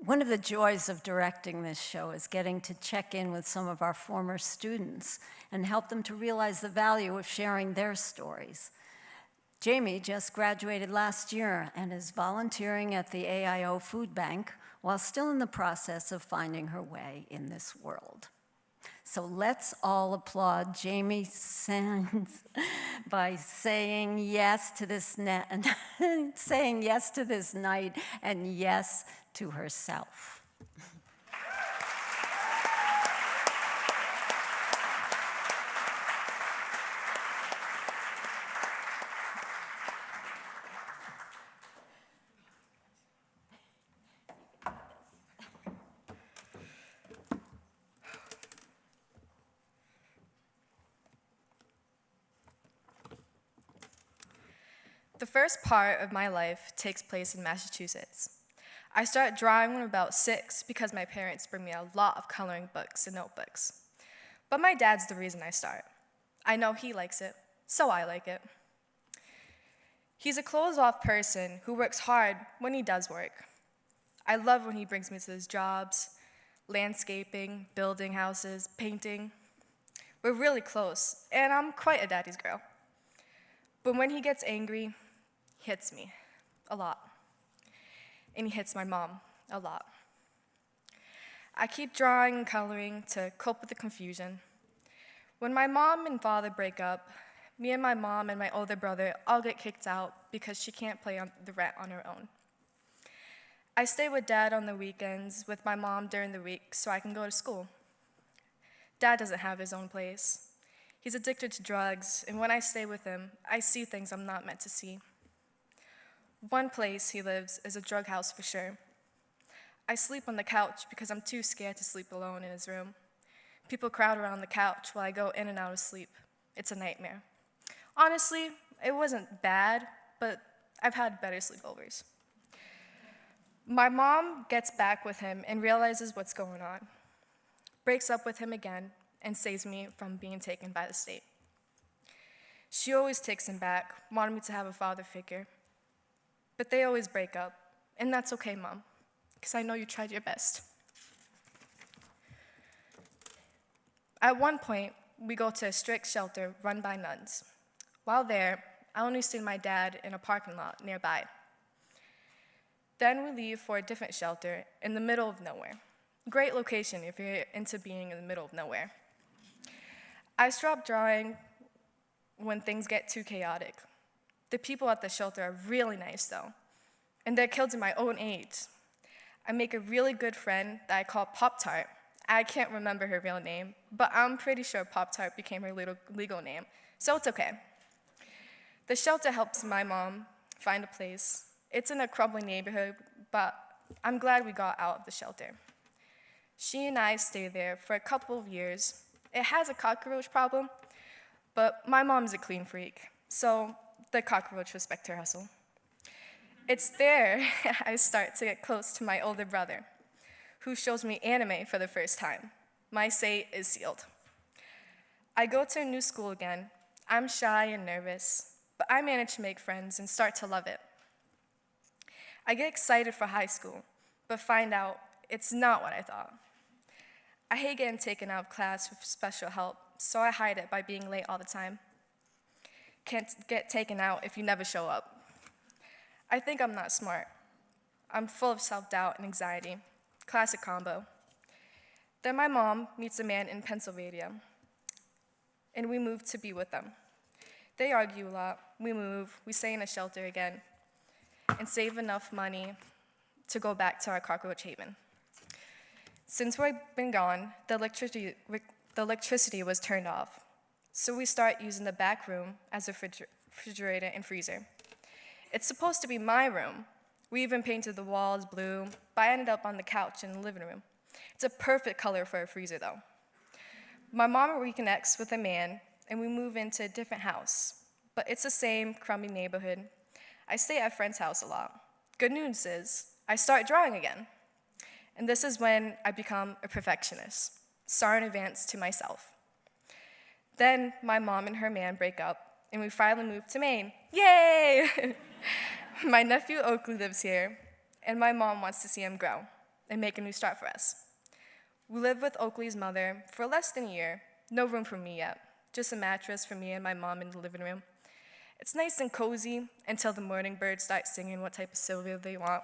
One of the joys of directing this show is getting to check in with some of our former students and help them to realize the value of sharing their stories. Jaimy just graduated last year and is volunteering at the AIO Food Bank while still in the process of finding her way in this world. So let's all applaud Jaimy Saenz by saying yes to this saying yes to this night and yes to herself. The first part of my life takes place in Massachusetts. I started drawing when about 6 because my parents bring me a lot of coloring books and notebooks. But my dad's the reason I start. I know he likes it, so I like it. He's a closed-off person who works hard when he does work. I love when he brings me to his jobs, landscaping, building houses, painting. We're really close, and I'm quite a daddy's girl. But when he gets angry, he hits me a lot. And he hits my mom a lot. I keep drawing and coloring to cope with the confusion. When my mom and father break up, me and my mom and my older brother all get kicked out because she can't pay the rent on her own. I stay with Dad on the weekends, with my mom during the week so I can go to school. Dad doesn't have his own place. He's addicted to drugs, and when I stay with him, I see things I'm not meant to see. One place he lives is a drug house for sure. I sleep on the couch because I'm too scared to sleep alone in his room. People crowd around the couch while I go in and out of sleep. It's a nightmare. Honestly, it wasn't bad, but I've had better sleepovers. My mom gets back with him and realizes what's going on, breaks up with him again, and saves me from being taken by the state. She always takes him back, wanting me to have a father figure. But they always break up, and that's okay, Mom, because I know you tried your best. At one point, we go to a strict shelter run by nuns. While there, I only see my dad in a parking lot nearby. Then we leave for a different shelter in the middle of nowhere. Great location if you're into being in the middle of nowhere. I stop drawing when things get too chaotic. The people at the shelter are really nice, though, and they're kids my own age. I make a really good friend that I call Pop-Tart. I can't remember her real name, but I'm pretty sure Pop-Tart became her legal name, so it's okay. The shelter helps my mom find a place. It's in a crumbling neighborhood, but I'm glad we got out of the shelter. She and I stayed there for a couple of years. It has a cockroach problem, but my mom's a clean freak, so the cockroach respect her hustle. It's there I start to get close to my older brother, who shows me anime for the first time. My fate is sealed. I go to a new school again. I'm shy and nervous, but I manage to make friends and start to love it. I get excited for high school, but find out it's not what I thought. I hate getting taken out of class with special help, so I hide it by being late all the time. Can't get taken out if you never show up. I think I'm not smart. I'm full of self-doubt and anxiety. Classic combo. Then my mom meets a man in Pennsylvania, and we move to be with them. They argue a lot. We move, we stay in a shelter again, and save enough money to go back to our cockroach haven. Since we've been gone, the electricity was turned off. So we start using the back room as a refrigerator and freezer. It's supposed to be my room. We even painted the walls blue, but I ended up on the couch in the living room. It's a perfect color for a freezer, though. My mom reconnects with a man, and we move into a different house, but it's the same crummy neighborhood. I stay at a friend's house a lot. Good news is, I start drawing again. And this is when I become a perfectionist. Sorry in advance to myself. Then my mom and her man break up, and we finally move to Maine. Yay! My nephew Oakley lives here, and my mom wants to see him grow. and make a new start for us. We lived with Oakley's mother for less than a year. No room for me yet, just a mattress for me and my mom in the living room. It's nice and cozy until the morning birds start singing what type of Sylvia they want.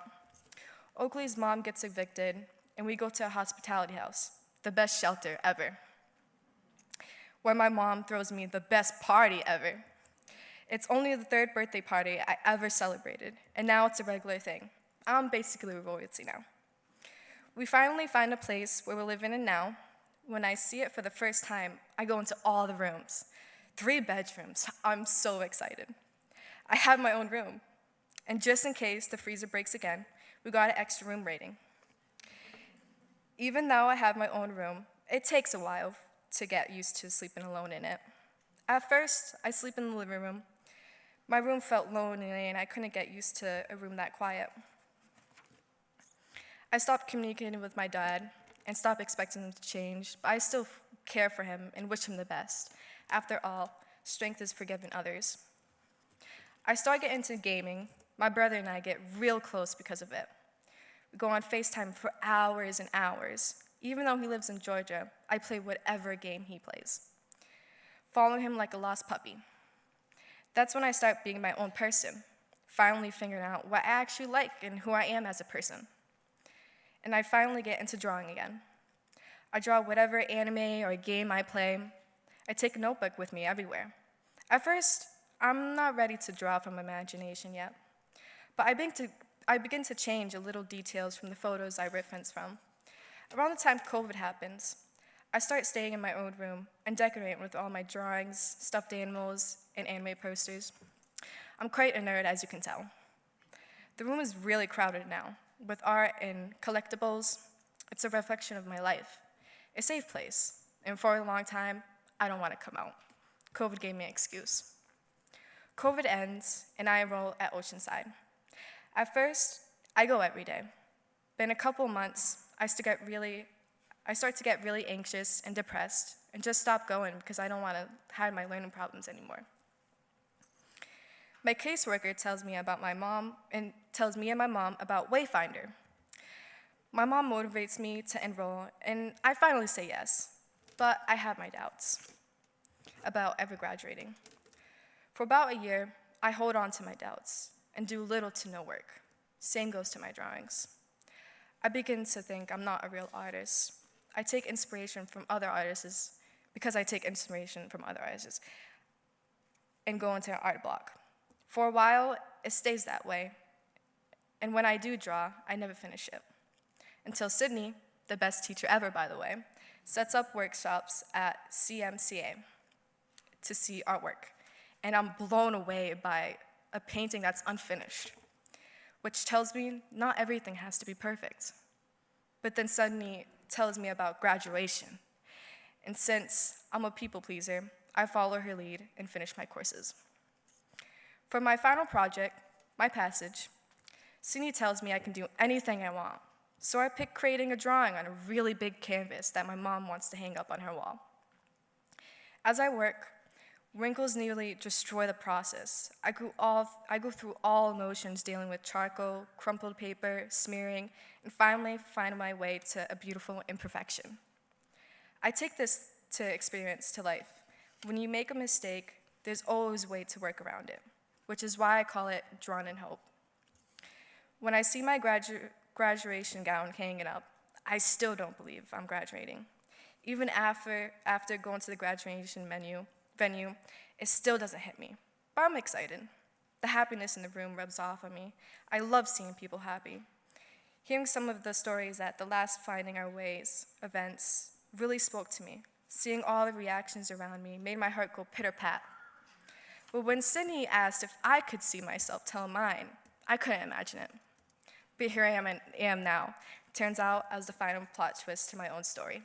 Oakley's mom gets evicted, and we go to a hospitality house, the best shelter ever, where my mom throws me the best party ever. It's only the third birthday party I ever celebrated, and now it's a regular thing. I'm basically royalty now. We finally find a place where we're living in now. When I see it for the first time, I go into all the rooms. 3 bedrooms. I'm so excited. I have my own room. And just in case the freezer breaks again, we got an extra room rating. Even though I have my own room, it takes a while to get used to sleeping alone in it. At first, I sleep in the living room. My room felt lonely and I couldn't get used to a room that quiet. I stopped communicating with my dad and stopped expecting him to change, but I still care for him and wish him the best. After all, strength is forgiving others. I started getting into gaming. My brother and I get real close because of it. We go on FaceTime for hours and hours. Even though he lives in Georgia, I play whatever game he plays, following him like a lost puppy. That's when I start being my own person, finally figuring out what I actually like and who I am as a person. And I finally get into drawing again. I draw whatever anime or game I play. I take a notebook with me everywhere. At first, I'm not ready to draw from imagination yet, but I begin to change a little details from the photos I reference from. Around the time COVID happens, I start staying in my own room and decorating with all my drawings, stuffed animals, and anime posters. I'm quite a nerd, as you can tell. The room is really crowded now, with art and collectibles. It's a reflection of my life, a safe place, and for a long time, I don't want to come out. COVID gave me an excuse. COVID ends, and I enroll at Oceanside. At first, I go every day, but in a couple months, I start to get really anxious and depressed and just stop going because I don't want to hide my learning problems anymore. My caseworker tells me and my mom about Wayfinder. My mom motivates me to enroll, and I finally say yes, but I have my doubts about ever graduating. For about a year, I hold on to my doubts and do little to no work. Same goes to my drawings. I begin to think I'm not a real artist. I take inspiration from other artists because I take inspiration from other artists and go into an art block. For a while, it stays that way. And when I do draw, I never finish it. Until Sydney, the best teacher ever, by the way, sets up workshops at CMCA to see artwork. And I'm blown away by a painting that's unfinished, which tells me not everything has to be perfect. But then suddenly tells me about graduation. And since I'm a people pleaser, I follow her lead and finish my courses. For my final project, my passage, Sydney tells me I can do anything I want. So I pick creating a drawing on a really big canvas that my mom wants to hang up on her wall. As I work, wrinkles nearly destroy the process. I go through all emotions dealing with charcoal, crumpled paper, smearing, and finally find my way to a beautiful imperfection. I take this to experience to life. When you make a mistake, there's always a way to work around it, which is why I call it Drawn in Hope. When I see my graduation gown hanging up, I still don't believe I'm graduating. Even after going to the graduation venue, it still doesn't hit me, but I'm excited. The happiness in the room rubs off on me. I love seeing people happy. Hearing some of the stories at the last Finding Our Ways events really spoke to me. Seeing all the reactions around me made my heart go pitter-pat. But when Sydney asked if I could see myself tell mine, I couldn't imagine it. But here I am now. Turns out I was the final plot twist to my own story.